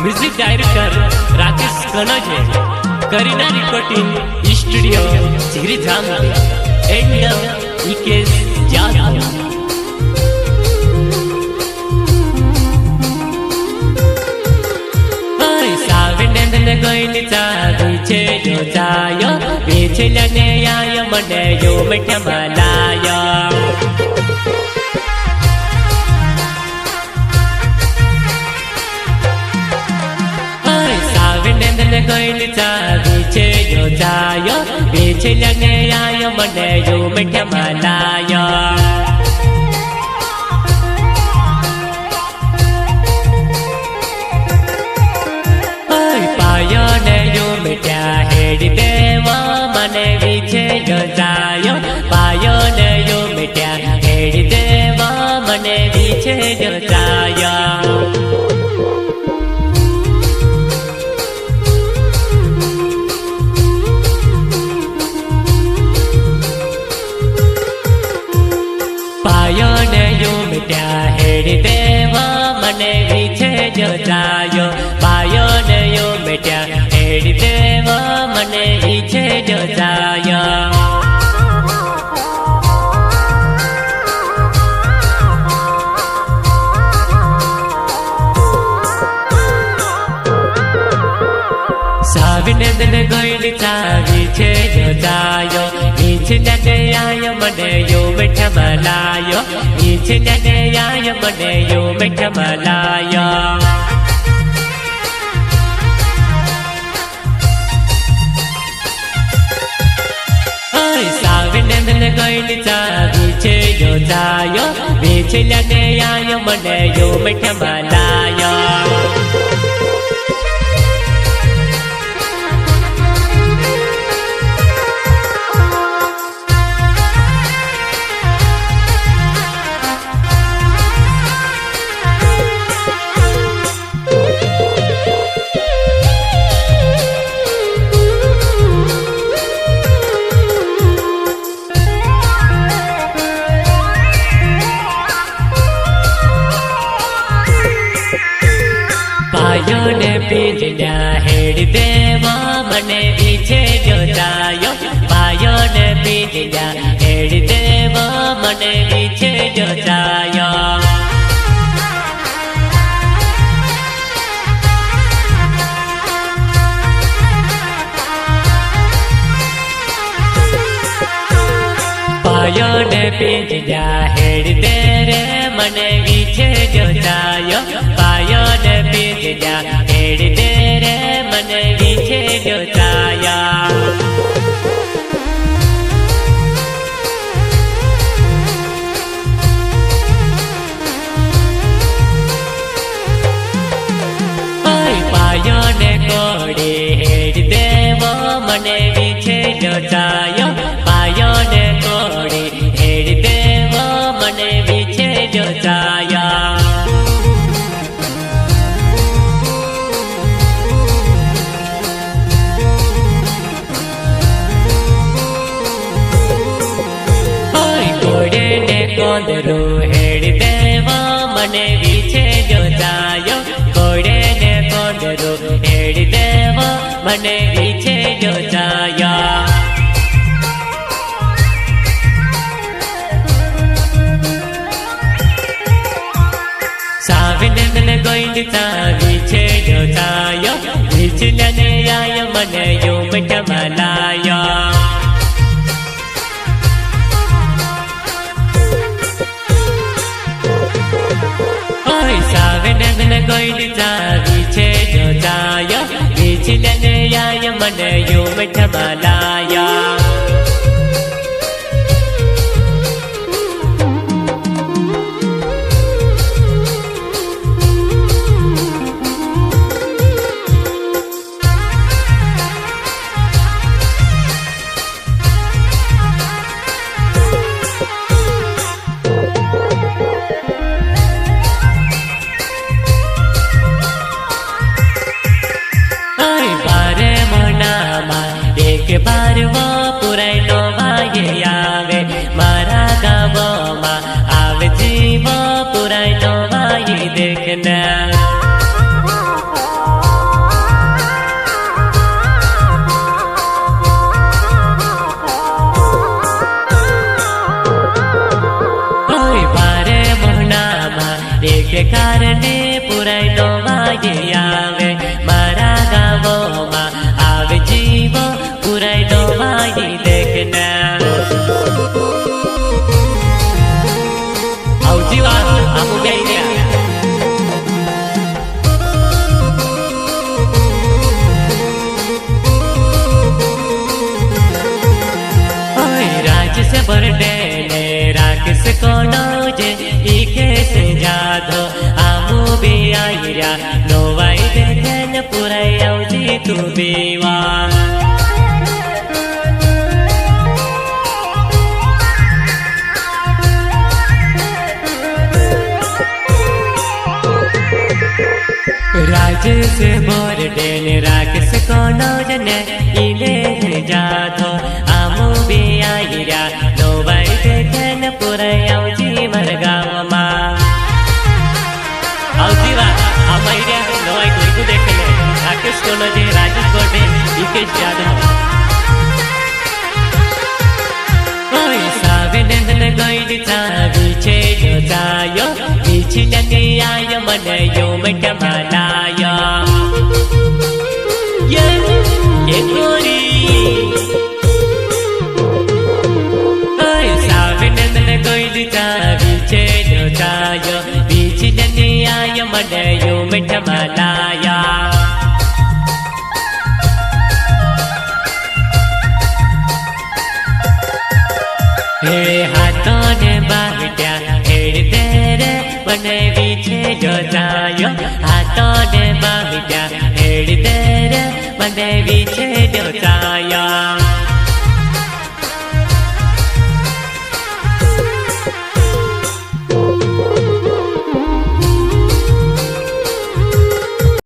Music director Rakesh Kanoje, Kareena recording studio चिगरी झामली and इकेस जादव। साविनेंद्र गोइनीचा पीछे जो जायो पीछे आयो मने यो मिठा मलायो। गोइनीचा पीछे जो जायो पीछे आयो मने यो मिठा मलायो। पायो ने यो मिठा हेड देवा मने पीछे जो जायो पायो ने यो मिठा हेड देवा मने पीछे जो जायो। पायो ने यो मिठा हेड देवा मने पीछे जो जायो पायो ने यो मिठा हेड देवा मने पीछे जो जायो। साविनेंद्र गोइनीचा पीछे जो जायो पीछे आयो मने यो मिठा मलायो पीछे आयो मने यो मिठा मलायो। साविनेंद्र गोइनीचा पीछे जो जायो पीछे आयो मने यो मिठा मलायो। पायो ने पीछे हेड देवा मने पीछे जो जायो पायो ने पीछे हेड देवा मने पीछे जो जायो। पायो ने पीछे हेड दे रे मने पीछे जो जायो पायो ने पीछे हेड दे रे मने पीछे जो जायो। पायो ने कोड़ी हेड देवो मने पीछे जो जायो पायो ने कोड़ी हेड देवो मने पीछे जो जायो। कोड़े ने कोंदरू हेड देवो मने पीछे जो जायो कोड़े ने कोंदरू हेड देवो मने पीछे जो जायो। साविनेंद्र गोइनीचा पीछे जो जायो पीछे आयो मने यो मिठा मलायो। साविनेंद्र गोइनीचा पीछे जो जायो पीछे आयो मने यो मिठा मलायो। આમ ગઈ ગયા से बर्थडे ने राकेश को नौजे इके से जाधो आमू भी आईरा नोवाई देखे न पूरा आउजी तू बीवा राज से बर्थडे ने राकेश को नौजने इले जाधो आमू भी आईरा नोवाई देखे न पूरा आउजी मरगावमा आउजी वा आमाईरा नोवाई कोई को देखे ने राकेश को नौजे राजेश बर्थडे इके जाधो ओय सावे नंदन गईली चावी छे जो जायो पीछे ननी आयो मने यो मटा मनायो ये गोरी ओय सावे नंदन गईली चावी छे जो जायो पीछे ननी आयो मने यो मटा मनायो हे हाथों ने बाहट्या हेड़ तेरे मने पीछे जो जायो हाथों ने बाहट्या हेड़ तेरे मने पीछे